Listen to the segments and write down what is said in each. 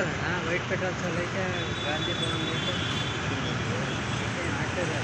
ಆಗ್ತದಣ್ಣ white petrol ಸಲಕ್ಕೆ ಗಾಂಧಿ ಭವನ್ ಆಗ್ತದೆ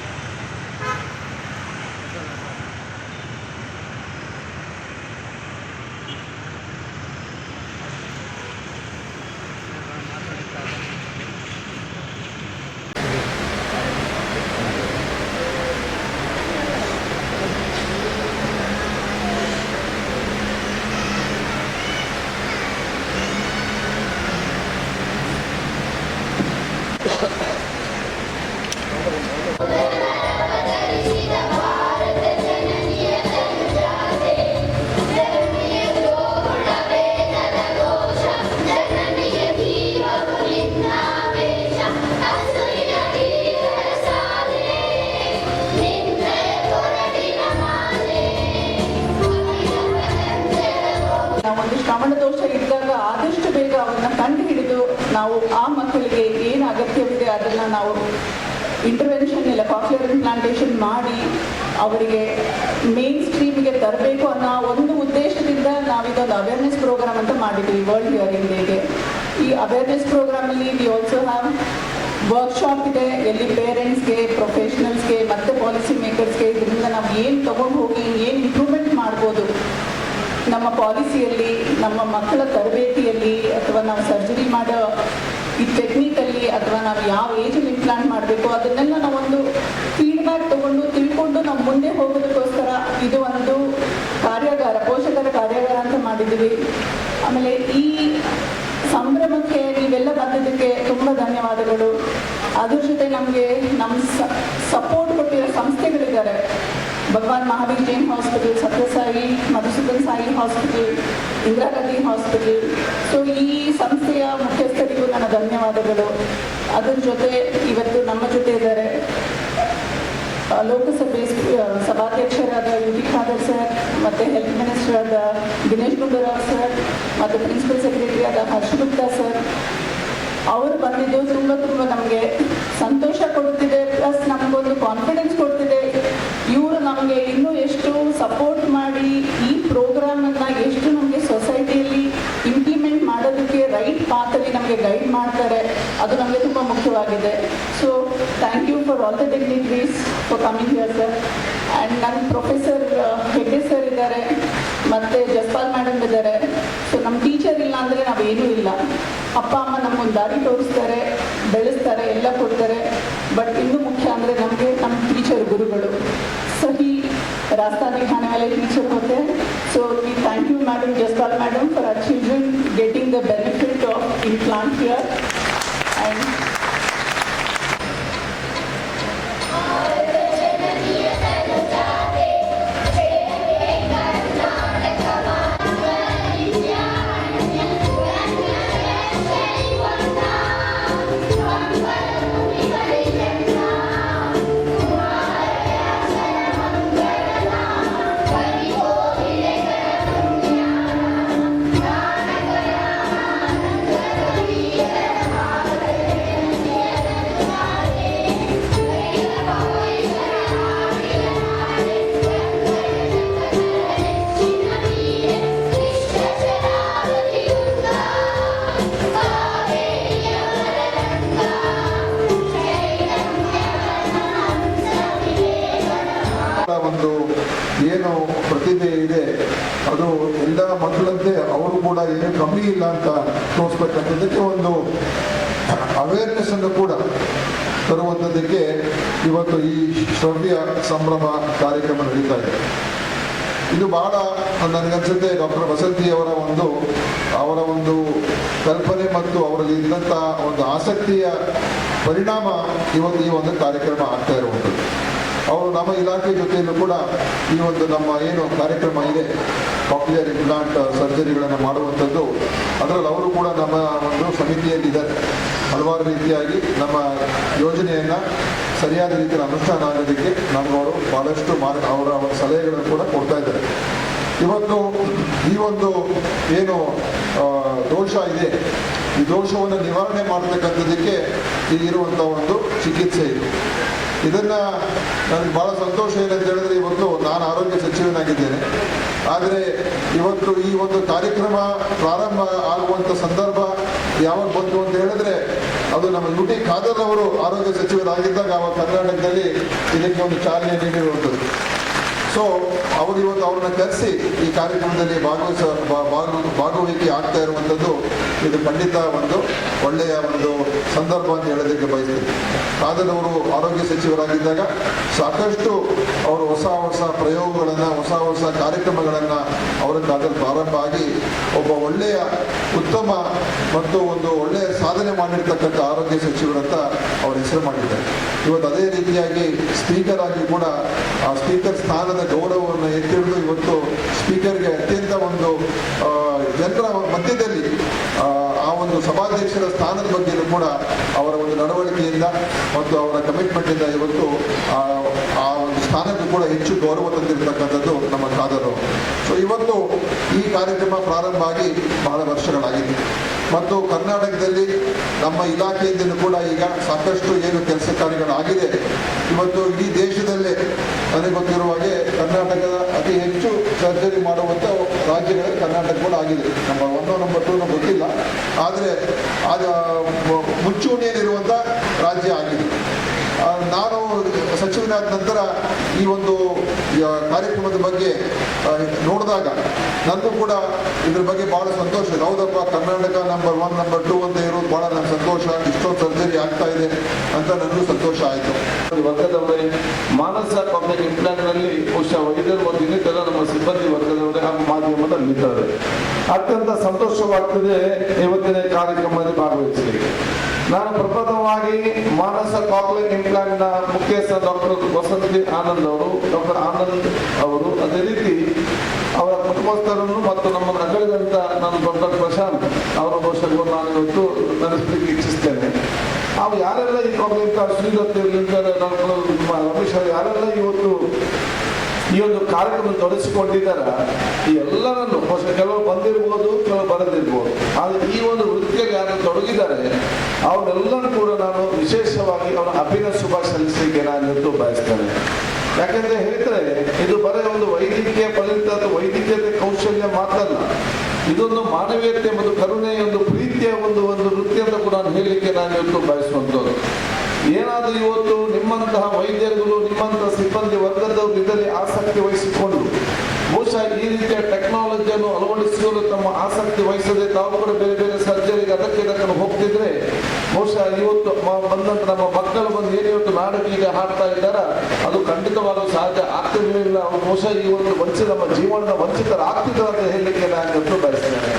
ಒಂದು ಶ್ರವಣ ದೋಷ ಇದ್ದಾಗ ಆದಷ್ಟು ಬೇಗ ಅವನ್ನ ಕಂಡು ಹಿಡಿದು ನಾವು ಆ ಮಕ್ಕಳಿಗೆ ಏನು ಅಗತ್ಯವಿದೆ ಅದನ್ನ ನಾವು ಇಂಟರ್ವೆನ್ಷನ್ ಇಲ್ಲ ಕಾಕ್ಲಿಯರ್ ಇಂಪ್ಲಾಂಟೇಷನ್ ಮಾಡಿ ಅವರಿಗೆ ಮೇನ್ ಸ್ಟ್ರೀಮ್ಗೆ ತರಬೇಕು ಅನ್ನೋ ಒಂದು ಉದ್ದೇಶದಿಂದ ನಾವಿದೊಂದು ಅವೇರ್ನೆಸ್ ಪ್ರೋಗ್ರಾಮ್ ಅಂತ ಮಾಡಿದ್ವಿ ವರ್ಲ್ಡ್ ಹಿಯರಿಂಗ್ ಡೇಗೆ. ಈ ಅವೇರ್ನೆಸ್ ಪ್ರೋಗ್ರಾಮಲ್ಲಿ ವಿ ಆಲ್ಸೋ ಹ್ಯಾವ್ ವರ್ಕ್ಶಾಪ್ ಇದೆ, ಎಲ್ಲಿ ಪೇರೆಂಟ್ಸ್ಗೆ, ಪ್ರೊಫೆಷನಲ್ಸ್ಗೆ ಮತ್ತು ಪಾಲಿಸಿ ಮೇಕರ್ಸ್ಗೆ ಇದರಿಂದ ನಾವು ಏನು ತೊಗೊಂಡು ಹೋಗಿ ಏನು ಇಂಪ್ರೂವ್ಮೆಂಟ್ ಮಾಡ್ಬೋದು ನಮ್ಮ ಪಾಲಿಸಿಯಲ್ಲಿ, ನಮ್ಮ ಮಕ್ಕಳ ತರಬೇತಿಯಲ್ಲಿ, ಅಥವಾ ನಾವು ಸರ್ಜರಿ ಮಾಡೋ ಈ ಟೆಕ್ನಿಕಲ್ಲಿ, ಅಥವಾ ನಾವು ಯಾವ ಏಜಲ್ಲಿ ಇಂಪ್ಲಾಂಟ್ ಮಾಡಬೇಕು ಅದನ್ನೆಲ್ಲ ನಾವೊಂದು ಫೀಡ್ಬ್ಯಾಕ್ ತಗೊಂಡು ತಿಳ್ಕೊಂಡು ನಾವು ಮುಂದೆ ಹೋಗೋದಕ್ಕೋಸ್ಕರ ಇದು ಒಂದು ಕಾರ್ಯಾಗಾರ, ಪೋಷಕರ ಕಾರ್ಯಾಗಾರ ಅಂತ ಮಾಡಿದ್ದೀವಿ. ಆಮೇಲೆ ಈ ಸಂಭ್ರಮಕ್ಕೆ ನೀವೆಲ್ಲ ಬಂದಿದ್ದಕ್ಕೆ ತುಂಬ ಧನ್ಯವಾದಗಳು. ಅದ್ರ ಜೊತೆ ನಮಗೆ ನಮ್ಮ ಸಪೋರ್ಟ್ ಕೊಟ್ಟಿರೋ ಸಂಸ್ಥೆಗಳಿದ್ದಾರೆ, Bhagwan Mahaveer Jain hospital, Sathya Sai Madhusudan Sai hospital, Indira Gandhi hospital. So ಈ ಸಂಸ್ಥೆಯ ಮುಖ್ಯಸ್ಥರಿಗೂ ನನ್ನ ಧನ್ಯವಾದಗಳು. ಅದರ ಜೊತೆ ಇವತ್ತು ನಮ್ಮ ಜೊತೆ ಇದ್ದಾರೆ ಲೋಕಸಭೆ ಸಭಾಧ್ಯಕ್ಷರಾದ ಯುಟಿ ಖಾದರ್ ಸರ್, ಮತ್ತು ಹೆಲ್ತ್ ಮಿನಿಸ್ಟರ್ ಆದ ದಿನೇಶ್ ಗುಂಡೂರಾವ್ ಸರ್, ಮತ್ತು ಪ್ರಿನ್ಸಿಪಲ್ ಸೆಕ್ರೆಟರಿ ಆದ ಹರ್ಷ ಗುಪ್ತಾ ಸರ್. ಅವರು ಬಂದಿದ್ದು ತುಂಬ ನಮಗೆ ಸಂತೋಷ ಕೊಡ್ತಿದೆ, ಪ್ಲಸ್ ನಮಗೊಂದು ಕಾನ್ಫಿಡೆನ್ಸ್ ಕೊಡ್ತಿದೆ. ಇವರು ನಮಗೆ ಇನ್ನೂ ಎಷ್ಟು ಸಪೋರ್ಟ್ ಮಾಡಿ ಈ ಪ್ರೋಗ್ರಾಮನ್ನು ಎಷ್ಟು ನಮಗೆ ಸೊಸೈಟಿಯಲ್ಲಿ ಇಂಪ್ಲಿಮೆಂಟ್ ಮಾಡೋದಕ್ಕೆ ರೈಟ್ ಪಾತಲ್ಲಿ ನಮಗೆ ಗೈಡ್ ಮಾಡ್ತಾರೆ, ಅದು ನಮಗೆ ತುಂಬ ಮುಖ್ಯವಾಗಿದೆ. So thank you for all the dignitaries for coming here sir. And ನನ್ನ ಪ್ರೊಫೆಸರ್ ಹೆಗ್ಡೆ ಸರ್ ಇದ್ದಾರೆ, ಮತ್ತು ಜಸ್ಪಾಲ್ ಮೇಡಮ್ ಇದ್ದಾರೆ. ಸೊ ನಮ್ಮ ಟೀಚರ್ ಇಲ್ಲ ಅಂದರೆ ನಾವೇನೂ ಇಲ್ಲ. ಅಪ್ಪ ಅಮ್ಮ ನಮಗೊಂದು ದಾರಿ ತೋರಿಸ್ತಾರೆ, ಬೆಳೆಸ್ತಾರೆ, ಎಲ್ಲ ಕೊಡ್ತಾರೆ. ಬಟ್ ಇನ್ನೂ ಮುಖ್ಯ ಅಂದರೆ ನಮಗೆ ನಮ್ಮ ಟೀಚರ್ ಗುರುಗಳು सही रास्ता दिखाने वाले टीचर होते हैं. So we thank you Madam Jaspal Madam for our children getting the benefit of implant here. And ಒಂದು ಏನು ಪ್ರತಿಭೆ ಇದೆ ಅದು ಎಲ್ಲ ಮಕ್ಕಳಂತೆ ಅವರು ಕೂಡ ಏನು ಕಮ್ಮಿ ಇಲ್ಲ ಅಂತ ತೋರಿಸ್ಬೇಕಂತದಕ್ಕೆ ಒಂದು ಅವೇರ್ನೆಸ್ ಅನ್ನು ಕೂಡ ತರುವಂಥದ್ದಕ್ಕೆ ಇವತ್ತು ಈ ಶ್ರವ್ಯ ಸಂಭ್ರಮ ಕಾರ್ಯಕ್ರಮ ನಡೀತಾ ಇದೆ. ಇದು ಬಹಳ ನನಗನ್ಸುತ್ತೆ ಡಾಕ್ಟರ್ ವಸಂತಿಯವರ ಒಂದು ಕಲ್ಪನೆ ಮತ್ತು ಅವರಲ್ಲಿ ಇದ್ದಂಥ ಒಂದು ಆಸಕ್ತಿಯ ಪರಿಣಾಮ ಇವತ್ತು ಈ ಒಂದು ಕಾರ್ಯಕ್ರಮ ಆಗ್ತಾ ಇರುವಂಥದ್ದು. ಅವರು ನಮ್ಮ ಇಲಾಖೆ ಜೊತೆಯಲ್ಲೂ ಕೂಡ ಈ ಒಂದು ನಮ್ಮ ಏನು ಕಾರ್ಯಕ್ರಮ ಇದೆ ಕಾಕ್ಲಿಯರ್ ಇಂಪ್ಲಾಂಟ್ ಸರ್ಜರಿಗಳನ್ನು ಮಾಡುವಂಥದ್ದು, ಅದರಲ್ಲಿ ಅವರು ಕೂಡ ನಮ್ಮ ಒಂದು ಸಮಿತಿಯಲ್ಲಿದ್ದಾರೆ. ಹಲವಾರು ರೀತಿಯಾಗಿ ನಮ್ಮ ಯೋಜನೆಯನ್ನು ಸರಿಯಾದ ರೀತಿಯಲ್ಲಿ ಅನುಷ್ಠಾನ ಆಗೋದಕ್ಕೆ ನಮ್ಗೆ ಅವರು ಭಾಳಷ್ಟು ಅವರ ಸಲಹೆಗಳನ್ನು ಕೂಡ ಕೊಡ್ತಾ ಇದ್ದಾರೆ. ಇವತ್ತು ಈ ಒಂದು ಏನು ದೋಷ ಇದೆ, ಈ ದೋಷವನ್ನು ನಿವಾರಣೆ ಮಾಡತಕ್ಕಂಥದ್ದಕ್ಕೆ ಇರುವಂಥ ಒಂದು ಚಿಕಿತ್ಸೆ ಇದೆ. ಇದನ್ನ ನನಗೆ ಬಹಳ ಸಂತೋಷ ಏನಂತ ಹೇಳಿದ್ರೆ, ಇವತ್ತು ನಾನು ಆರೋಗ್ಯ ಸಚಿವನಾಗಿದ್ದೇನೆ, ಆದರೆ ಇವತ್ತು ಈ ಒಂದು ಕಾರ್ಯಕ್ರಮ ಪ್ರಾರಂಭ ಆಗುವಂಥ ಸಂದರ್ಭ ಯಾವಾಗ ಬಂತು ಅಂತ ಹೇಳಿದ್ರೆ ಅದು ನಮ್ಮ ಯು ಟಿ ಖಾದರ್ ಅವರು ಆರೋಗ್ಯ ಸಚಿವರಾಗಿದ್ದಾಗ ಅವಾಗ ಕರ್ನಾಟಕದಲ್ಲಿ ಇದಕ್ಕೆ ಒಂದು ಚಾಲನೆ ನೀಡಿರುವಂಥದ್ದು. ಸೊ ಅವರು ಇವತ್ತು ಅವ್ರನ್ನ ಕರೆಸಿ ಈ ಕಾರ್ಯಕ್ರಮದಲ್ಲಿ ಭಾಗವಹಿಕೆ ಆಗ್ತಾ ಇರುವಂಥದ್ದು ಇದು ಖಂಡಿತ ಒಂದು ಒಳ್ಳೆಯ ಒಂದು ಸಂದರ್ಭ ಅಂತ ಹೇಳೋದಕ್ಕೆ ಬಯಸ್ತೀನಿ. ಖಾದರ್ ಅವರು ಆರೋಗ್ಯ ಸಚಿವರಾಗಿದ್ದಾಗ ಸಾಕಷ್ಟು ಅವರು ಹೊಸ ಪ್ರಯೋಗಗಳನ್ನು ಹೊಸ ಕಾರ್ಯಕ್ರಮಗಳನ್ನು ಅವರ ಕಾಲದಲ್ಲಿ ಪ್ರಾರಂಭ ಆಗಿ ಒಬ್ಬ ಒಳ್ಳೆಯ ಉತ್ತಮ ಮತ್ತು ಒಂದು ಒಳ್ಳೆಯ ಸಾಧನೆ ಮಾಡಿರ್ತಕ್ಕಂಥ ಆರೋಗ್ಯ ಸಚಿವರಂತ ಅವ್ರ ಹೆಸರು ಮಾಡಿದ್ದಾರೆ. ಇವತ್ತು ಅದೇ ರೀತಿಯಾಗಿ ಸ್ಪೀಕರ್ ಆಗಿ ಕೂಡ ಆ ಸ್ಪೀಕರ್ ಸ್ಥಾನದ ಗೌರವವನ್ನು ಎತ್ತಿಡಿದು ಇವತ್ತು ಸ್ಪೀಕರ್ಗೆ ಅತ್ಯಂತ ಒಂದು ಜನರ ಮಧ್ಯದಲ್ಲಿ ಆ ಒಂದು ಸಭಾಧ್ಯಕ್ಷರ ಸ್ಥಾನದ ಬಗ್ಗೆಯೂ ಕೂಡ ಅವರ ಒಂದು ನಡವಳಿಕೆಯಿಂದ ಮತ್ತು ಅವರ ಕಮಿಟ್ಮೆಂಟಿಂದ ಇವತ್ತು ಆ ಒಂದು ಸ್ಥಾನಕ್ಕೂ ಕೂಡ ಹೆಚ್ಚು ಗೌರವ ತಂದಿರತಕ್ಕಂಥದ್ದು ನಮ್ಮ ಖಾದರ್. ಸೊ ಇವತ್ತು ಈ ಕಾರ್ಯಕ್ರಮ ಪ್ರಾರಂಭ ಆಗಿ ಬಹಳ ವರ್ಷಗಳಾಗಿದೆ ಮತ್ತು ಕರ್ನಾಟಕದಲ್ಲಿ ನಮ್ಮ ಇಲಾಖೆಯಿಂದ ಕೂಡ ಈಗ ಸಾಕಷ್ಟು ಏನು ಕೆಲಸ ಕಾರ್ಯಗಳಾಗಿದೆ. ಇವತ್ತು ಇಡೀ ದೇಶದಲ್ಲೇ ನನಗೆ ಗೊತ್ತಿರುವ ಹಾಗೆ ಕರ್ನಾಟಕದ ಅತಿ ಹೆಚ್ಚು ಸರ್ಜರಿ ಮಾಡುವಂಥ ರಾಜ್ಯಗಳಲ್ಲಿ ಕರ್ನಾಟಕ ಕೂಡ ಆಗಿದೆ. ನಂಬರ್ 1 ನಂಬರ್ 2 ನಮ್ಗೆ ಗೊತ್ತಿಲ್ಲ, ಆದರೆ ಅದು ಮುಂಚೂಣಿಯಲ್ಲಿರುವಂಥ ರಾಜ್ಯ ಆಗಿದೆ. ನಾನು ಸಚಿವನಾದ ನಂತರ ಈ ಒಂದು ಕಾರ್ಯಕ್ರಮದ ಬಗ್ಗೆ ನೋಡಿದಾಗ ನನಗೂ ಕೂಡ ಇದ್ರ ಬಗ್ಗೆ ಬಹಳ ಸಂತೋಷ. ಹೌದಪ್ಪ, ಕರ್ನಾಟಕ ನಂಬರ್ 1 ನಂಬರ್ 2 ಅಂತ ಇರೋದು ಬಹಳ ನನ್ನ ಸಂತೋಷ. ಇಷ್ಟೊಂದು ಸರ್ಜರಿ ಆಗ್ತಾ ಇದೆ ಅಂತ ನನಗೂ ಸಂತೋಷ ಆಯಿತು. ವರ್ಗದವರೇ ಮಾನಸ ಪಬ್ಲಿಕ್ ಇಂಪ್ಲಾಂಟ್ನಲ್ಲಿ ಬಹುಶಃ ವೈದ್ಯರು ಮತ್ತು ಇನ್ನಿತರ ನಮ್ಮ ಸಿಬ್ಬಂದಿ ವರ್ಗದವರೇ ಹಾಗೂ ಮಾಧ್ಯಮದ ಮಿತ್ರರೇ, ಅತ್ಯಂತ ಸಂತೋಷವಾಗ್ತದೆ ಇವತ್ತಿನ ಕಾರ್ಯಕ್ರಮದಲ್ಲಿ ಭಾಗವಹಿಸಲಿಕ್ಕೆ. ನಾನು ಪ್ರಪ್ರಥಮವಾಗಿ ಮಾನಸ ಕಾಕ್ಲಿನ್ ಇಂಪ್ಲಾಂಟ್ನ ಮುಖ್ಯಸ್ಥ ಡಾಕ್ಟರ್ ವಸಂತಿ ಆನಂದ್ ಅವರು, ಡಾಕ್ಟರ್ ಆನಂದ್ ಅವರು, ಅದೇ ರೀತಿ ಅವರ ಕುಟುಂಬಸ್ಥರನ್ನು ಮತ್ತು ನಮ್ಮನ್ನು ಅಗಲಿದಂಥ ನಾನು ಡಾಕ್ಟರ್ ಪ್ರಶಾಂತ್ ಅವರ ಬಹುಶಃ ನಾನು ಇವತ್ತು ನೆನೆಸಲಿಕ್ಕೆ ಇಚ್ಛಿಸ್ತೇನೆ. ನಾವು ಯಾರೆಲ್ಲ ಈ ಕಾಕ್ಲಿನ್ ಶ್ರೀದತ್ ಡಾಕ್ಟರ್ ರಮೇಶ್ ಅವರು ಯಾರೆಲ್ಲ ಇವತ್ತು ಈ ಒಂದು ಕಾರ್ಯಕ್ರಮ ತೊಡಗಿಸಿಕೊಂಡಿದ್ದಾರ, ಈ ಎಲ್ಲರನ್ನು ಕೆಲವರು ಬಂದಿರ್ಬೋದು, ಕೆಲವರು ಬರದಿರ್ಬೋದು, ಆದರೆ ಈ ಒಂದು ವೃತ್ತಿಯಲ್ಲಿ ಯಾರು ತೊಡಗಿದ್ದಾರೆ ಅವರೆಲ್ಲರೂ ಕೂಡ ನಾನು ವಿಶೇಷವಾಗಿ ಅವರ ಅಭಿನಂದನೆ ಶುಭ ಸಲ್ಲಿಸಲಿಕ್ಕೆ ನಾನು ಇವತ್ತು ಬಯಸ್ತೇನೆ. ಯಾಕೆಂದ್ರೆ ಹೇಳಿದ್ರೆ ಇದು ಬರೀ ಒಂದು ವೈದ್ಯಕೀಯ ಫಲಿತ ವೈದ್ಯಕೀಯತೆ ಕೌಶಲ್ಯ ಮಾತ್ರ ಅಲ್ಲ, ಇದೊಂದು ಮಾನವೀಯತೆ ಮತ್ತು ಕರುಣೆಯ ಒಂದು ಪ್ರೀತಿಯ ಒಂದು ವೃತ್ತಿ ಅಂತ ಕೂಡ ನಾನು ಹೇಳಲಿಕ್ಕೆ ನಾನು ಇವತ್ತು ಬಯಸುವಂಥದ್ದು. ಏನಾದರೂ ಇವತ್ತು ನಿಮ್ಮಂತಹ ವೈದ್ಯರುಗಳು, ನಿಮ್ಮಂತಹ ಸಿಬ್ಬಂದಿ ವರ್ಗದವರು ಇದರಲ್ಲಿ ಆಸಕ್ತಿ ವಹಿಸಿಕೊಂಡು ಬಹುಶಃ ಈ ರೀತಿಯ ಟೆಕ್ನಾಲಜಿಯನ್ನು ಅಳವಡಿಸಿಕೊಂಡು ತಮ್ಮ ಆಸಕ್ತಿ ವಹಿಸದೆ ತಾವು ಕೂಡ ಬೇರೆ ಬೇರೆ ಸರ್ಜರಿಗೆ ಅದಕ್ಕೆ ಹೋಗ್ತಿದ್ರೆ ಬಹುಶಃ ಇವತ್ತು ಬಂದಂತ ನಮ್ಮ ಮಕ್ಕಳು ಬಂದು ಏನು ಇವತ್ತು ನಾಡಕೀಗ ಹಾಡ್ತಾ ಇದ್ದಾರ ಅದು ಖಂಡಿತವಾಗಲು ಸಾಧ್ಯ ಆಗ್ತಿರ್ಲಿಲ್ಲ. ಅವರು ಬಹುಶಃ ಈ ಒಂದು ನಮ್ಮ ಜೀವನದ ವಂಚಿತರಾಗ್ತಿದ್ದಾರೆ ಅಂತ ಹೇಳಲಿಕ್ಕೆ ನಾನು ಇವತ್ತು ಬಯಸ್ತೇನೆ.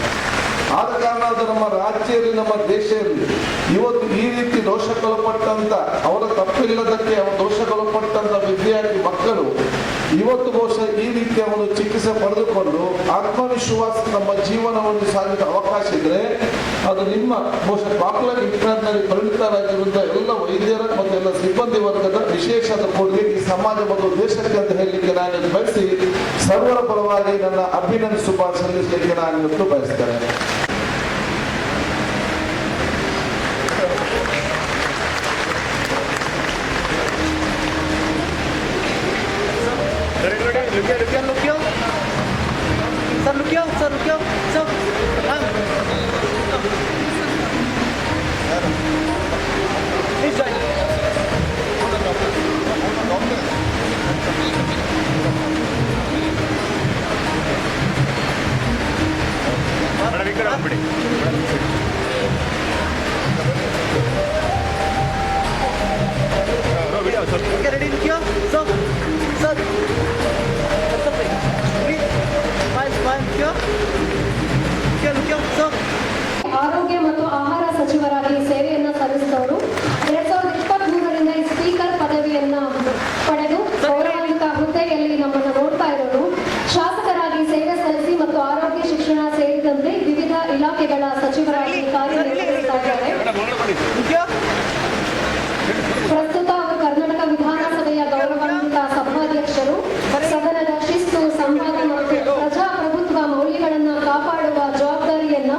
ಆದ ಕಾರಣ ಅದು ನಮ್ಮ ರಾಜ್ಯದಲ್ಲಿ ನಮ್ಮ ದೇಶದಲ್ಲಿ ಇವತ್ತು ಈ ರೀತಿ ದೋಷಕ್ಕೊಳಪಟ್ಟಂತ ಅವರ ತಪ್ಪಿಲ್ಲದಕ್ಕೆ ಅವರ ದೋಷಕ್ಕೊಳಪಟ್ಟಂತ ವಿದ್ಯಾರ್ಥಿ ಮಕ್ಕಳು ಇವತ್ತು ಬಹುಶಃ ಈ ರೀತಿಯ ಒಂದು ಚಿಕಿತ್ಸೆ ಪಡೆದುಕೊಂಡು ಆತ್ಮವಿಶ್ವಾಸ ನಮ್ಮ ಜೀವನವನ್ನು ಸಾಗಿದ ಅವಕಾಶ ಇದ್ರೆ ಅದು ನಿಮ್ಮ ಬಹುಶಃ ಕಾಕ್ಲಿನ್ ಇಂಪ್ಲಾಂಟ್ನಲ್ಲಿ ಪರಿಣಿತರಾಗಿರುವಂತಹ ಎಲ್ಲ ವೈದ್ಯರ ಮತ್ತು ಎಲ್ಲ ಸಿಬ್ಬಂದಿ ವರ್ಗದ ವಿಶೇಷದ ಕೊಡುಗೆ ಈ ಸಮಾಜ ಮತ್ತು ದೇಶಕ್ಕೆ ಅಂತ ಹೇಳಲಿಕ್ಕೆ ನಾನು ಬಯಸಿ ಸರ್ವರ ಪರವಾಗಿ ನನ್ನ ಅಭಿನಂದನೆ ಶುಭ ಸಲ್ಲಿಸಲಿಕ್ಕೆ ನಾನು ಇವತ್ತು ಬಯಸ್ತೇನೆ. ಆರೋಗ್ಯ ಮತ್ತು ಆಹಾರ ಸಚಿವರಾಗಿ ಸೇವೆಯನ್ನ ಸಲ್ಲಿಸಿದವರು 2023ರಿಂದ ಈ ಸ್ಪೀಕರ್ ಪದವಿಯನ್ನ ಪಡೆದು ಗೌರವಾನ್ವಿತ ಹುದ್ದೆಯಲ್ಲಿ ನಮ್ಮನ್ನು ನೋಡ್ತಾ ಇರೋರು, ಶಾಸಕರಾಗಿ ಸೇವೆ ಸಲ್ಲಿಸಿ ಮತ್ತು ಆರೋಗ್ಯ ಶಿಕ್ಷಣ ಸೇರಿದಂತೆ ವಿವಿಧ ಇಲಾಖೆಗಳ ಸಚಿವರಾಗಿ ಕಾರ್ಯನಿರ್ವಹಿಸ್ತಾ ಇದ್ದಾರೆ. ಪ್ರಸ್ತುತ ಅವರು ಕರ್ನಾಟಕ ವಿಧಾನಸಭೆಯ ಗೌರವಾನ್ವಿತ ಸಭಾಧ್ಯಕ್ಷರು. ಸದನದ ಶಿಸ್ತು, ಸಂವಾದ ಮತ್ತು ಪ್ರಜಾಪ್ರಭುತ್ವ ಮೌಲ್ಯಗಳನ್ನು ಕಾಪಾಡುವ ಜವಾಬ್ದಾರಿಯನ್ನ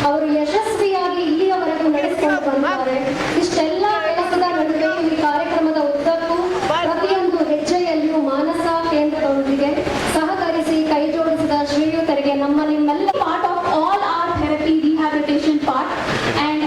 ಅವರು ಯಶಸ್ವಿಯಾಗಿ ಇಲ್ಲಿಯವರೆಗೂ ನಡೆಸಿಕೊಂಡು ಬಂದಿದ್ದಾರೆ. ಇಷ್ಟೆಲ್ಲ ಕೆಲಸದ ನಡುವೆ ಈ ಕಾರ್ಯಕ್ರಮದ ಉದ್ದಕ್ಕೂ ಪ್ರತಿಯೊಂದು ಹೆಜ್ಜೆಯಲ್ಲಿಯೂ ಮಾನಸ ಕೇಂದ್ರದೊಂದಿಗೆ ಸಹಕರಿಸಿ ಕೈ ಜೋಡಿಸಿದ ಶ್ರೀಯುತರಿಗೆ ನಿಮ್ಮೆಲ್ಲ part of all are therapy rehabilitation part and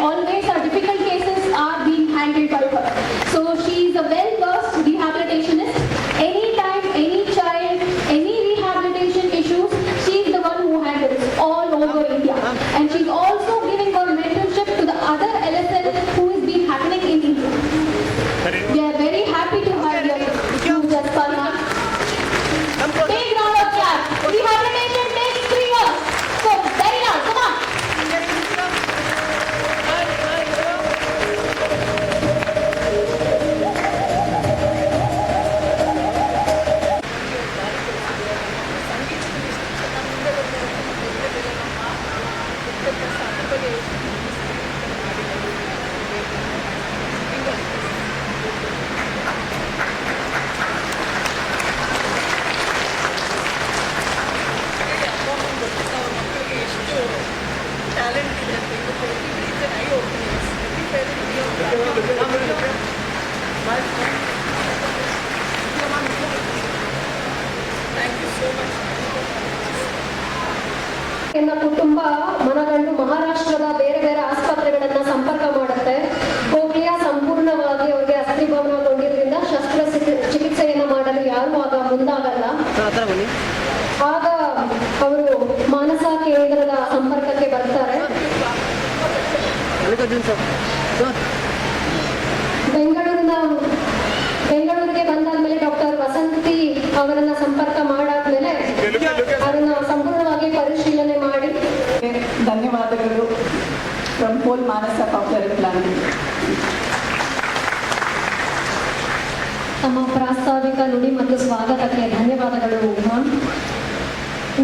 ಎನ್ನ ಕುಟುಂಬ ಮನಗಂಡು ಮಹಾರಾಷ್ಟ್ರದ ಬೇರೆ ಬೇರೆ ಆಸ್ಪತ್ರೆಗಳನ್ನ ಸಂಪರ್ಕ ಮಾಡುತ್ತೆ. ಕೋಕ್ಲಿಯಾ ಸಂಪೂರ್ಣವಾಗಿ ಅವರಿಗೆ ಅಸ್ಥಿಭವನಗೊಂಡಿದ್ದರಿಂದ ಚಿಕಿತ್ಸೆಯನ್ನು ಮಾಡಲು ಯಾರೂ ಆಗ ಮುಂದಾಗಲ್ಲ. ಆಗ ಅವರು ಮಾನಸ ಕೇಂದ್ರದ ಸಂಪರ್ಕಕ್ಕೆ ಬರ್ತಾರೆ. ಬೆಂಗಳೂರಿಗೆ ಬಂದಾದ್ಮೇಲೆ ಡಾಕ್ಟರ್ ವಸಂತಿ ಅವರನ್ನ ಸಂಪರ್ಕ ಮಾಡಾದ್ಮೇಲೆ ಅದನ್ನ ಸಂಪೂರ್ಣವಾಗಿ ಪರಿಶೀಲನೆ ಮಾಡಿ. ಧನ್ಯವಾದಗಳು from whole Manasa cochlear implant. ತಮ್ಮ ಪ್ರಾಸ್ತಾವಿಕ ನುಡಿ ಮತ್ತು ಸ್ವಾಗತಕ್ಕೆ ಧನ್ಯವಾದಗಳು.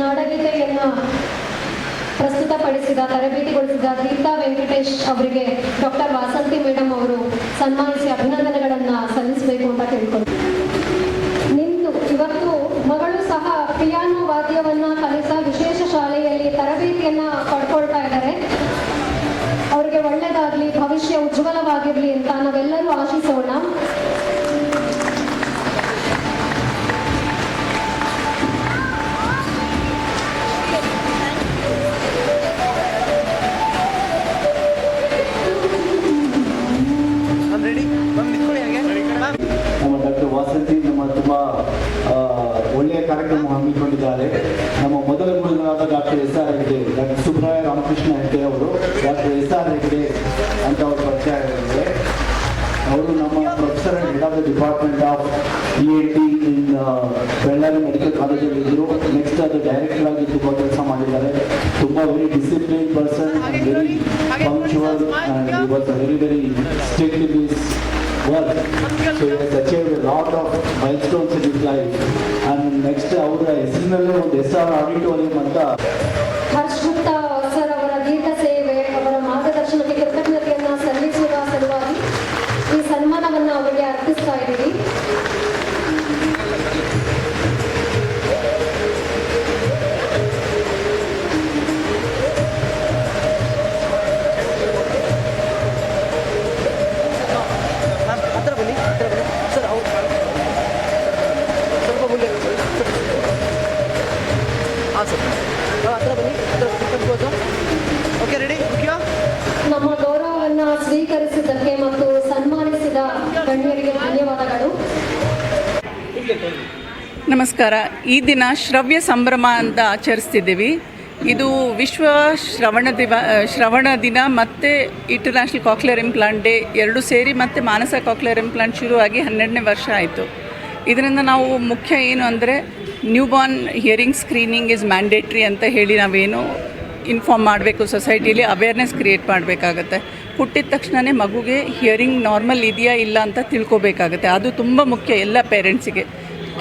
ನಾಡಗೀತೆಯನ್ನು ಪ್ರಸ್ತುತಪಡಿಸಿದ ತರಬೇತಿಗೊಳಿಸಿದ ದೀಪ್ತಾ ವೆಂಕಟೇಶ್ ಅವರಿಗೆ ಡಾಕ್ಟರ್ ವಾಸಂತಿ ಮೇಡಮ್ ಅವರು ಸನ್ಮಾನಿಸಿ ಅಭಿನಂದನೆಗಳನ್ನು ಸಲ್ಲಿಸಬೇಕು ಅಂತ ಕೇಳ್ಕೊಂಡು ನಿಂತು ಇವತ್ತು ಮಗಳು ಸಹ ಪಿಯಾನೋ ವಾದ್ಯವನ್ನ ಕಲಿಸ ವಿಶೇಷ ಶಾಲೆಯಲ್ಲಿ ತರಬೇತಿಯನ್ನ ಪಡ್ಕೊಳ್ತಾ ಇದ್ದಾರೆ. ಅವರಿಗೆ ಒಳ್ಳೆಯದಾಗಲಿ, ಭವಿಷ್ಯ ಉಜ್ವಲವಾಗಿರಲಿ ಅಂತ ನಾವೆಲ್ಲರೂ ಆಶಿಸೋಣ. ನಮ್ಮ ಡಾಕ್ಟರ್ ವಾಸಂತಿ ನಮ್ಮ ತುಂಬ ಒಳ್ಳೆಯ ಕಾರ್ಯಕ್ರಮ ಹಮ್ಮಿಕೊಂಡಿದ್ದಾರೆ. ನಮ್ಮ ಮೊದಲ ಗುರುಗಳಾದ doctor SR Hegde, doctor Subraya Ramakrishna Hegde ಅವರು ಡಾಕ್ಟರ್ SR ಹೆಗ್ಡೆ ಅಂತ ಅವರು ಪರಿಚಯ ಆಗಿದ್ದಾರೆ. ಅವರು ನಮ್ಮ professor and head of the department of ENT in Bellare medical ಕಾಲೇಜಲ್ಲಿ ಇದ್ದರು. ನೆಕ್ಸ್ಟ್ ಅದು ಡೈರೆಕ್ಟರ್ ಆಗಿ ತುಂಬ ಕೆಲಸ ಮಾಡಿದ್ದಾರೆ. ತುಂಬ very discipline person and very punctual and he was very very strict in his work. So he has achieved a lot of milestones in his life. And next ಅವರ ಹೆಸರಿನಲ್ಲೇ ಒಂದು SR ಆಡಿಟೋರಿಯಂ ಅಂತ. Harsh Gupta sir ಅವರ ದೀರ್ಘ ಸೇವೆ, ಅವರ ಮಾರ್ಗದರ್ಶನಕ್ಕೆ ಕೃತಜ್ಞತೆಯನ್ನ ಸಲ್ಲಿಸುವ ಸಲುವಾಗಿ ಈ ಸನ್ಮಾನವನ್ನು ಅವರಿಗೆ ಅರ್ಪಿಸ್ತಾ ಇದ್ದೀವಿ. ನಮ್ಮ ಗೌರವವನ್ನು ಸ್ವೀಕರಿಸಿದ್ದಕ್ಕೆ ಮತ್ತು ಸನ್ಮಾನಿಸಿದ ಗಣ್ಯರಿಗೆ ಧನ್ಯವಾದಗಳು. ನಮಸ್ಕಾರ. ಈ ದಿನ ಶ್ರವ್ಯ ಸಂಭ್ರಮ ಅಂತ ಆಚರಿಸ್ತಿದ್ದೀವಿ. ಇದು ವಿಶ್ವ ಶ್ರವಣ ದಿನ ಮತ್ತು ಇಂಟರ್ನ್ಯಾಷನಲ್ ಕಾಕ್ಲಿಯರ್ ಇಂಪ್ಲಾಂಟ್ ಡೇ ಎರಡು ಸೇರಿ ಮತ್ತು ಮಾನಸ ಕಾಕ್ಲಿಯರ್ ಇಂಪ್ಲಾಂಟ್ ಶುರುವಾಗಿ 12ನೇ ವರ್ಷ ಆಯಿತು. ಇದರಿಂದ ನಾವು ಮುಖ್ಯ ಏನು ಅಂದರೆ new Born hearing screening is mandatory ಅಂತ ಹೇಳಿ ನಾವೇನು ಇನ್ಫಾರ್ಮ್ ಮಾಡಬೇಕು, ಸೊಸೈಟಿಲಿ ಅವೇರ್ನೆಸ್ ಕ್ರಿಯೇಟ್ ಮಾಡಬೇಕಾಗತ್ತೆ. ಹುಟ್ಟಿದ ತಕ್ಷಣವೇ ಮಗುಗೆ ಹಿಯರಿಂಗ್ ನಾರ್ಮಲ್ ಇದೆಯಾ ಇಲ್ಲ ಅಂತ ತಿಳ್ಕೊಬೇಕಾಗತ್ತೆ. ಅದು ತುಂಬ ಮುಖ್ಯ ಎಲ್ಲ ಪೇರೆಂಟ್ಸಿಗೆ.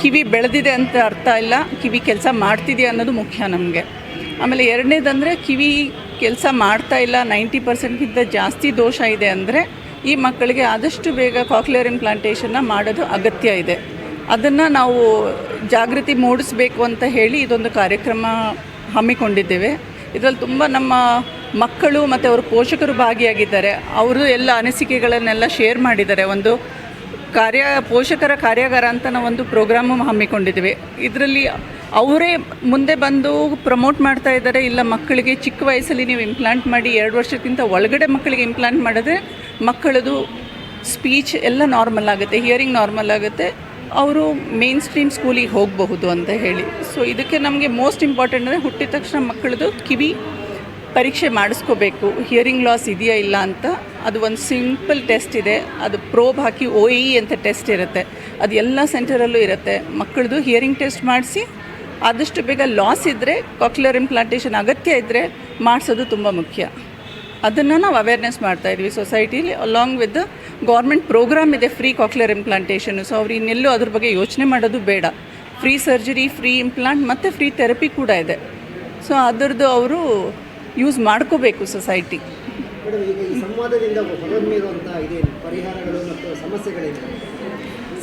ಕಿವಿ ಬೆಳೆದಿದೆ ಅಂತ ಅರ್ಥ ಇಲ್ಲ, ಕಿವಿ ಕೆಲಸ ಮಾಡ್ತಿದೆಯಾ ಅನ್ನೋದು ಮುಖ್ಯ ನಮಗೆ. ಆಮೇಲೆ ಎರಡನೇದಂದರೆ ಕಿವಿ ಕೆಲಸ ಮಾಡ್ತಾ ಇಲ್ಲ, 90% ಜಾಸ್ತಿ ದೋಷ ಇದೆ ಅಂದರೆ ಈ ಮಕ್ಕಳಿಗೆ ಆದಷ್ಟು ಬೇಗ ಕಾಕ್ಲಿಯರ್ ಇಂಪ್ಲಾಂಟೇಷನ್ನ ಮಾಡೋದು ಅಗತ್ಯ ಇದೆ. ಅದನ್ನು ನಾವು ಜಾಗೃತಿ ಮೂಡಿಸಬೇಕು ಅಂತ ಹೇಳಿ ಇದೊಂದು ಕಾರ್ಯಕ್ರಮ ಹಮ್ಮಿಕೊಂಡಿದ್ದೇವೆ. ಇದರಲ್ಲಿ ತುಂಬ ನಮ್ಮ ಮಕ್ಕಳು ಮತ್ತು ಅವರ ಪೋಷಕರು ಭಾಗಿಯಾಗಿದ್ದಾರೆ. ಅವರು ಎಲ್ಲ ಅನಿಸಿಕೆಗಳನ್ನೆಲ್ಲ ಶೇರ್ ಮಾಡಿದ್ದಾರೆ. ಒಂದು ಪೋಷಕರ ಕಾರ್ಯಾಗಾರ ಅಂತ ನಾವು ಒಂದು ಪ್ರೋಗ್ರಾಮು ಹಮ್ಮಿಕೊಂಡಿದ್ದೀವಿ. ಇದರಲ್ಲಿ ಅವರೇ ಮುಂದೆ ಬಂದು ಪ್ರಮೋಟ್ ಮಾಡ್ತಾ ಇದ್ದಾರೆ. ಇಲ್ಲ, ಮಕ್ಕಳಿಗೆ ಚಿಕ್ಕ ವಯಸ್ಸಲ್ಲಿ ನೀವು ಇಂಪ್ಲಾಂಟ್ ಮಾಡಿ 2 ವರ್ಷಕ್ಕಿಂತ ಒಳಗಡೆ ಮಕ್ಕಳಿಗೆ ಇಂಪ್ಲಾಂಟ್ ಮಾಡಿದ್ರೆ ಮಕ್ಕಳದು ಸ್ಪೀಚ್ ಎಲ್ಲ ನಾರ್ಮಲ್ ಆಗುತ್ತೆ, ಹಿಯರಿಂಗ್ ನಾರ್ಮಲ್ ಆಗುತ್ತೆ, ಅವರು ಮೇನ್ ಸ್ಟ್ರೀಮ್ ಸ್ಕೂಲಿಗೆ ಹೋಗಬಹುದು ಅಂತ ಹೇಳಿ. ಸೊ ಇದಕ್ಕೆ ನಮಗೆ ಮೋಸ್ಟ್ ಇಂಪಾರ್ಟೆಂಟ್ ಅಂದರೆ ಹುಟ್ಟಿದ ತಕ್ಷಣ ಮಕ್ಕಳದು ಕಿವಿ ಪರೀಕ್ಷೆ ಮಾಡಿಸ್ಕೋಬೇಕು, ಹಿಯರಿಂಗ್ ಲಾಸ್ ಇದೆಯಾ ಇಲ್ಲ ಅಂತ. ಅದು ಒಂದು ಸಿಂಪಲ್ ಟೆಸ್ಟ್ ಇದೆ, ಅದು ಪ್ರೋಬ್ ಹಾಕಿ OAE ಅಂತ ಟೆಸ್ಟ್ ಇರುತ್ತೆ, ಅದು ಎಲ್ಲ ಸೆಂಟರಲ್ಲೂ ಇರುತ್ತೆ. ಮಕ್ಕಳದು ಹಿಯರಿಂಗ್ ಟೆಸ್ಟ್ ಮಾಡಿಸಿ ಆದಷ್ಟು ಬೇಗ ಲಾಸ್ ಇದ್ದರೆ, ಕಾಕ್ಲಿಯರ್ ಇಂಪ್ಲಾಂಟೇಷನ್ ಅಗತ್ಯ ಇದ್ದರೆ ಮಾಡಿಸೋದು ತುಂಬ ಮುಖ್ಯ. ಅದನ್ನು ನಾವು ಅವೇರ್ನೆಸ್ ಮಾಡ್ತಾಯಿದ್ವಿ ಸೊಸೈಟಿಲಿ. ಅಲಾಂಗ್ ವಿತ್ ಗೌರ್ಮೆಂಟ್ ಪ್ರೋಗ್ರಾಮ್ ಇದೆ ಫ್ರೀ ಕಾಕ್ಲಿಯರ್ ಇಂಪ್ಲಾಂಟೇಷನು. ಸೊ ಅವ್ರು ಇನ್ನೆಲ್ಲೂ ಅದ್ರ ಬಗ್ಗೆ ಯೋಚನೆ ಮಾಡೋದು ಬೇಡ. ಫ್ರೀ ಸರ್ಜರಿ, ಫ್ರೀ ಇಂಪ್ಲಾಂಟ್ ಮತ್ತು ಫ್ರೀ ಥೆರಪಿ ಕೂಡ ಇದೆ. ಸೊ ಅದರದ್ದು ಅವರು ಯೂಸ್ ಮಾಡ್ಕೋಬೇಕು ಸೊಸೈಟಿ.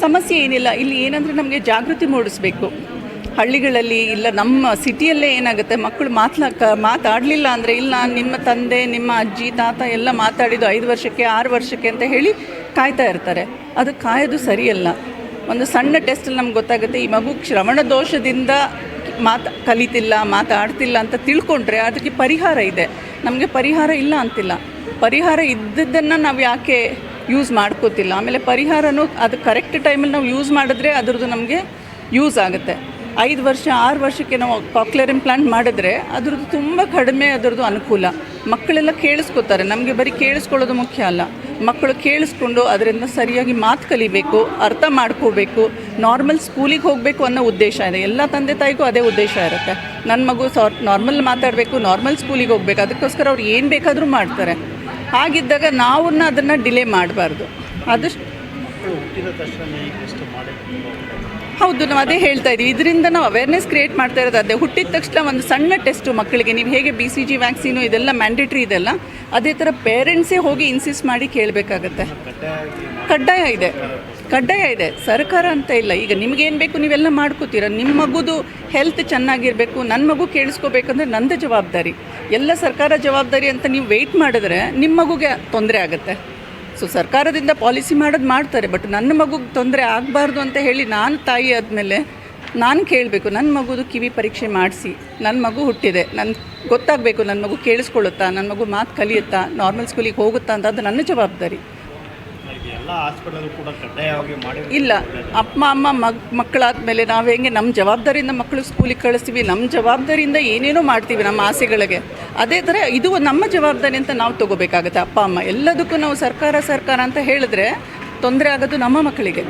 ಸಮಸ್ಯೆ ಏನಿಲ್ಲ. ಇಲ್ಲಿ ಏನಂದರೆ ನಮಗೆ ಜಾಗೃತಿ ಮೂಡಿಸ್ಬೇಕು. ಹಳ್ಳಿಗಳಲ್ಲಿ ಇಲ್ಲ ನಮ್ಮ ಸಿಟಿಯಲ್ಲೇ ಏನಾಗುತ್ತೆ, ಮಕ್ಕಳು ಮಾತಾಡಲಿಲ್ಲ ಅಂದರೆ ಇಲ್ಲ ನಿಮ್ಮ ತಂದೆ ನಿಮ್ಮ ಅಜ್ಜಿ ತಾತ ಎಲ್ಲ ಮಾತಾಡಿದ್ದು 5 ವರ್ಷಕ್ಕೆ 6 ವರ್ಷಕ್ಕೆ ಅಂತ ಹೇಳಿ ಕಾಯ್ತಾ ಇರ್ತಾರೆ. ಅದು ಕಾಯೋದು ಸರಿಯಲ್ಲ. ಒಂದು ಸಣ್ಣ ಟೆಸ್ಟಲ್ಲಿ ನಮ್ಗೆ ಗೊತ್ತಾಗುತ್ತೆ ಈ ಮಗು ಶ್ರವಣ ದೋಷದಿಂದ ಕಲಿತಿಲ್ಲ ಮಾತಾಡ್ತಿಲ್ಲ ಅಂತ ತಿಳ್ಕೊಂಡ್ರೆ ಅದಕ್ಕೆ ಪರಿಹಾರ ಇದೆ. ನಮಗೆ ಪರಿಹಾರ ಇಲ್ಲ ಅಂತಿಲ್ಲ, ಪರಿಹಾರ ಇದ್ದದ್ದನ್ನು ನಾವು ಯಾಕೆ ಯೂಸ್ ಮಾಡ್ಕೋತಿಲ್ಲ. ಆಮೇಲೆ ಪರಿಹಾರನೂ ಅದು ಕರೆಕ್ಟ್ ಟೈಮಲ್ಲಿ ನಾವು ಯೂಸ್ ಮಾಡಿದ್ರೆ ಅದರದ್ದು ನಮಗೆ ಯೂಸ್ ಆಗುತ್ತೆ. 5 ವರ್ಷ 6 ವರ್ಷಕ್ಕೆ ನಾವು ಕಾಕ್ಲಿಯರ್ ಇಂಪ್ಲಾಂಟ್ ಮಾಡಿದ್ರೆ ಅದರದ್ದು ತುಂಬ ಕಡಿಮೆ ಅದರದ್ದು ಅನುಕೂಲ. ಮಕ್ಕಳೆಲ್ಲ ಕೇಳಿಸ್ಕೊತಾರೆ. ನಮಗೆ ಬರೀ ಕೇಳಿಸ್ಕೊಳ್ಳೋದು ಮುಖ್ಯ ಅಲ್ಲ, ಮಕ್ಕಳು ಕೇಳಿಸ್ಕೊಂಡು ಅದರಿಂದ ಸರಿಯಾಗಿ ಮಾತು ಕಲಿಬೇಕು, ಅರ್ಥ ಮಾಡ್ಕೋಬೇಕು, ನಾರ್ಮಲ್ ಸ್ಕೂಲಿಗೆ ಹೋಗಬೇಕು ಅನ್ನೋ ಉದ್ದೇಶ ಇದೆ. ಎಲ್ಲ ತಂದೆ ತಾಯಿಗೂ ಅದೇ ಉದ್ದೇಶ ಇರುತ್ತೆ. ನನ್ನ ಮಗು ನಾರ್ಮಲ್ ಮಾತಾಡಬೇಕು, ನಾರ್ಮಲ್ ಸ್ಕೂಲಿಗೆ ಹೋಗಬೇಕು, ಅದಕ್ಕೋಸ್ಕರ ಅವ್ರು ಏನು ಬೇಕಾದರೂ ಮಾಡ್ತಾರೆ. ಹಾಗಿದ್ದಾಗ ನಾವು ಅದನ್ನು ಡಿಲೇ ಮಾಡಬಾರ್ದು. ಆದಷ್ಟು ಹುಟ್ಟಿದ ತಕ್ಷಣ ಈ ಟೆಸ್ಟ್ ಮಾಡಿ ಹೌದು, ನಾವು ಅದೇ ಹೇಳ್ತಾ ಇದ್ದೀವಿ. ಇದರಿಂದ ನಾವು ಅವೇರ್ನೆಸ್ ಕ್ರಿಯೇಟ್ ಮಾಡ್ತಾ ಇರೋದು ಅದೇ. ಹುಟ್ಟಿದ ತಕ್ಷಣ ಒಂದು ಸಣ್ಣ ಟೆಸ್ಟು ಮಕ್ಕಳಿಗೆ, ನೀವು ಹೇಗೆ BCG ವ್ಯಾಕ್ಸಿನು ಇದೆಲ್ಲ ಮ್ಯಾಂಡೇಟ್ರಿ ಇದೆಲ್ಲ, ಅದೇ ಥರ ಪೇರೆಂಟ್ಸೇ ಹೋಗಿ ಇನ್ಸಿಸ್ಟ್ ಮಾಡಿ ಕೇಳಬೇಕಾಗತ್ತೆ. ಕಡ್ಡಾಯ ಇದೆ, ಸರ್ಕಾರ ಅಂತ ಇಲ್ಲ. ಈಗ ನಿಮಗೇನು ಬೇಕು ನೀವೆಲ್ಲ ಮಾಡ್ಕೋತೀರ. ನಿಮ್ಮ ಮಗುದು ಹೆಲ್ತ್ ಚೆನ್ನಾಗಿರಬೇಕು, ನನ್ನ ಮಗು ಕೇಳಿಸ್ಕೋಬೇಕಂದ್ರೆ ನಂದು ಜವಾಬ್ದಾರಿ. ಎಲ್ಲ ಸರ್ಕಾರ ಜವಾಬ್ದಾರಿ ಅಂತ ನೀವು ವೆಯ್ಟ್ ಮಾಡಿದ್ರೆ ನಿಮ್ಮ ಮಗುಗೆ ತೊಂದರೆ ಆಗುತ್ತೆ. ಸೊ ಸರ್ಕಾರದಿಂದ ಪಾಲಿಸಿ ಮಾಡೋದು ಮಾಡ್ತಾರೆ, ಬಟ್ ನನ್ನ ಮಗುಗೆ ತೊಂದರೆ ಆಗಬಾರ್ದು ಅಂತ ಹೇಳಿ ನಾನು ತಾಯಿ ಆದಮೇಲೆ ನಾನು ಕೇಳಬೇಕು. ನನ್ನ ಮಗುದು ಕಿವಿ ಪರೀಕ್ಷೆ ಮಾಡಿಸಿ, ನನ್ನ ಮಗು ಹುಟ್ಟಿದೆ, ಗೊತ್ತಾಗಬೇಕು ನನ್ನ ಮಗು ಕೇಳಿಸ್ಕೊಳ್ಳುತ್ತಾ, ನನ್ನ ಮಗು ಮಾತು ಕಲಿಯುತ್ತಾ, ನಾರ್ಮಲ್ ಸ್ಕೂಲಿಗೆ ಹೋಗುತ್ತಾ ಅಂತ, ಅದು ನನ್ನ ಜವಾಬ್ದಾರಿ. ಎಲ್ಲ ಹಾಸ್ಪಿಟಲ್ ಕೂಡ ಕಡ್ಡಾಯವಾಗಿ ಮಾಡಿ ಇಲ್ಲ, ಅಪ್ಪ ಅಮ್ಮ ಮಕ್ಕಳಾದಮೇಲೆ ನಾವು ಹೆಂಗೆ ನಮ್ಮ ಜವಾಬ್ದಾರಿಯಿಂದ ಮಕ್ಕಳು ಸ್ಕೂಲಿಗೆ ಕಳಿಸ್ತೀವಿ, ನಮ್ಮ ಜವಾಬ್ದಾರಿಯಿಂದ ಏನೇನೋ ಮಾಡ್ತೀವಿ ನಮ್ಮ ಆಸೆಗಳಿಗೆ, ಅದೇ ಥರ ಇದು ನಮ್ಮ ಜವಾಬ್ದಾರಿ ಅಂತ ನಾವು ತೊಗೋಬೇಕಾಗುತ್ತೆ. ಅಪ್ಪ ಅಮ್ಮ ಎಲ್ಲದಕ್ಕೂ ನಾವು ಸರ್ಕಾರ ಅಂತ ಹೇಳಿದ್ರೆ ತೊಂದರೆ ಆಗೋದು ನಮ್ಮ ಮಕ್ಕಳಿಗೆ.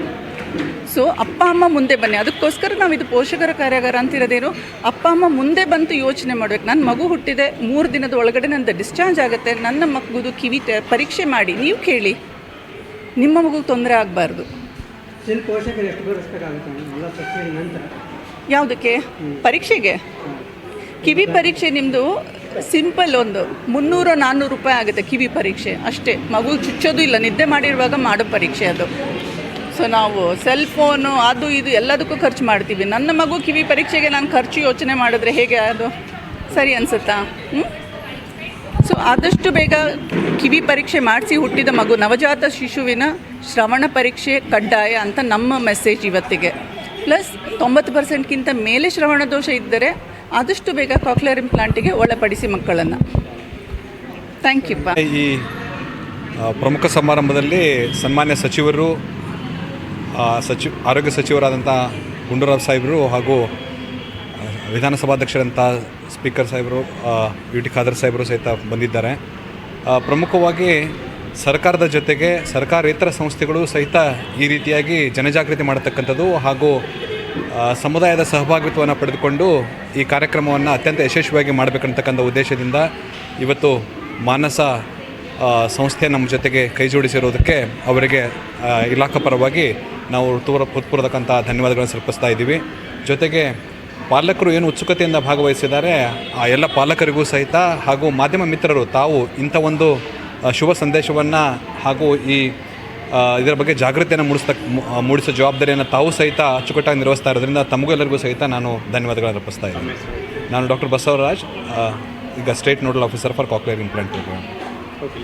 ಸೊ ಅಪ್ಪ ಅಮ್ಮ ಮುಂದೆ ಬನ್ನಿ. ಅದಕ್ಕೋಸ್ಕರ ನಾವು ಇದು ಪೋಷಕರ ಕಾರ್ಯಾಗಾರ ಅಂತಿರೋದೇನು, ಅಪ್ಪ ಅಮ್ಮ ಮುಂದೆ ಬಂತು ಯೋಚನೆ ಮಾಡಬೇಕು. ನನ್ನ ಮಗು ಹುಟ್ಟಿದೆ, 3 ದಿನದ ಒಳಗಡೆ ನಂದು ಡಿಸ್ಚಾರ್ಜ್ ಆಗುತ್ತೆ, ನನ್ನ ಮಗುದು ಕಿವಿ ಪರೀಕ್ಷೆ ಮಾಡಿ ನೀವು ಕೇಳಿ, ನಿಮ್ಮ ಮಗುಗೆ ತೊಂದರೆ ಆಗಬಾರ್ದು. ಪೋಷಕರು ಎಷ್ಟು ಬರೆಸ್ಬೇಕಾಗುತ್ತೆ ಎಲ್ಲ ಸಬ್ಸಿಡಿ ನಂತರ? ಯಾವುದಕ್ಕೆ? ಪರೀಕ್ಷೆಗೆ. ಕಿವಿ ಪರೀಕ್ಷೆ ನಿಮ್ಮದು ಸಿಂಪಲ್ ಒಂದು 300-400 ರೂಪಾಯಿ ಆಗುತ್ತೆ ಕಿವಿ ಪರೀಕ್ಷೆ ಅಷ್ಟೇ. ಮಗು ಚುಚ್ಚೋದು ಇಲ್ಲ, ನಿದ್ದೆ ಮಾಡಿರುವಾಗ ಮಾಡೋ ಪರೀಕ್ಷೆ ಅದು. ಸೊ ನಾವು ಸೆಲ್ ಫೋನು ಅದು ಇದು ಎಲ್ಲದಕ್ಕೂ ಖರ್ಚು ಮಾಡ್ತೀವಿ. ನನ್ನ ಮಗು ಕಿವಿ ಪರೀಕ್ಷೆಗೆ ನಾನು ಖರ್ಚು ಯೋಚನೆ ಮಾಡಿದ್ರೆ ಹೇಗೆ ಅದು ಸರಿ ಅನಿಸುತ್ತಾ? ಸೊ ಆದಷ್ಟು ಬೇಗ ಕಿವಿ ಪರೀಕ್ಷೆ ಮಾಡಿಸಿ ಹುಟ್ಟಿದ ಮಗು, ನವಜಾತ ಶಿಶುವಿನ ಶ್ರವಣ ಪರೀಕ್ಷೆ ಕಡ್ಡಾಯ ಅಂತ ನಮ್ಮ ಮೆಸೇಜ್ ಇವತ್ತಿಗೆ. ಪ್ಲಸ್ 90%ಗಿಂತ ಮೇಲೆ ಶ್ರವಣ ದೋಷ ಇದ್ದರೆ ಆದಷ್ಟು ಬೇಗ ಕಾಕ್ಲಿಯರ್ ಇಂಪ್ಲಾಂಟಿಗೆ ಒಳಪಡಿಸಿ ಮಕ್ಕಳನ್ನು. Thank you. ಈ ಪ್ರಮುಖ ಸಮಾರಂಭದಲ್ಲಿ ಸನ್ಮಾನ್ಯ ಸಚಿವರು, ಆರೋಗ್ಯ ಸಚಿವರಾದಂಥ ಗುಂಡೂರಾವ್ ಸಾಹೇಬರು ಹಾಗೂ ವಿಧಾನಸಭಾಧ್ಯಕ್ಷರಂಥ ಸ್ಪೀಕರ್ ಸಾಹೇಬರು UT ಖಾದರ್ ಸಾಹೇಬರು ಸಹಿತ ಬಂದಿದ್ದಾರೆ. ಪ್ರಮುಖವಾಗಿ ಸರ್ಕಾರದ ಜೊತೆಗೆ ಸರ್ಕಾರೇತರ ಸಂಸ್ಥೆಗಳು ಸಹಿತ ಈ ರೀತಿಯಾಗಿ ಜನಜಾಗೃತಿ ಮಾಡತಕ್ಕಂಥದ್ದು ಹಾಗೂ ಸಮುದಾಯದ ಸಹಭಾಗಿತ್ವವನ್ನು ಪಡೆದುಕೊಂಡು ಈ ಕಾರ್ಯಕ್ರಮವನ್ನು ಅತ್ಯಂತ ಯಶಸ್ವಿಯಾಗಿ ಮಾಡಬೇಕಂತಕ್ಕಂಥ ಉದ್ದೇಶದಿಂದ ಇವತ್ತು ಮಾನಸ ಸಂಸ್ಥೆ ನಮ್ಮ ಜೊತೆಗೆ ಕೈ ಜೋಡಿಸಿರೋದಕ್ಕೆ ಅವರಿಗೆ ಇಲಾಖಾ ಪರವಾಗಿ ನಾವು ಹೃತ್ಪೂರ್ವಕಂಥ ಧನ್ಯವಾದಗಳನ್ನು ಸಲ್ಲಿಸ್ತಾ ಇದ್ದೀವಿ. ಜೊತೆಗೆ ಪಾಲಕರು ಏನು ಉತ್ಸುಕತೆಯಿಂದ ಭಾಗವಹಿಸಿದ್ದಾರೆ ಆ ಎಲ್ಲ ಪಾಲಕರಿಗೂ ಸಹಿತ ಹಾಗೂ ಮಾಧ್ಯಮ ಮಿತ್ರರು ತಾವು ಇಂಥ ಒಂದು ಶುಭ ಸಂದೇಶವನ್ನು ಹಾಗೂ ಇದರ ಬಗ್ಗೆ ಜಾಗೃತಿಯನ್ನು ಮೂಡಿಸೋ ಜವಾಬ್ದಾರಿಯನ್ನು ತಾವು ಸಹಿತ ಅಚ್ಚುಕಟ್ಟಾಗಿ ನಿರ್ವಹಿಸ್ತಾ ಇರೋದ್ರಿಂದ ತಮಗೂ ಎಲ್ಲರಿಗೂ ಸಹಿತ ನಾನು ಧನ್ಯವಾದಗಳನ್ನು ಅರ್ಪಿಸ್ತಾ ಇದ್ದೀನಿ. ನಾನು ಡಾಕ್ಟರ್ ಬಸವರಾಜ್, ಈಗ state nodal officer for cochlear implant programme. Okay.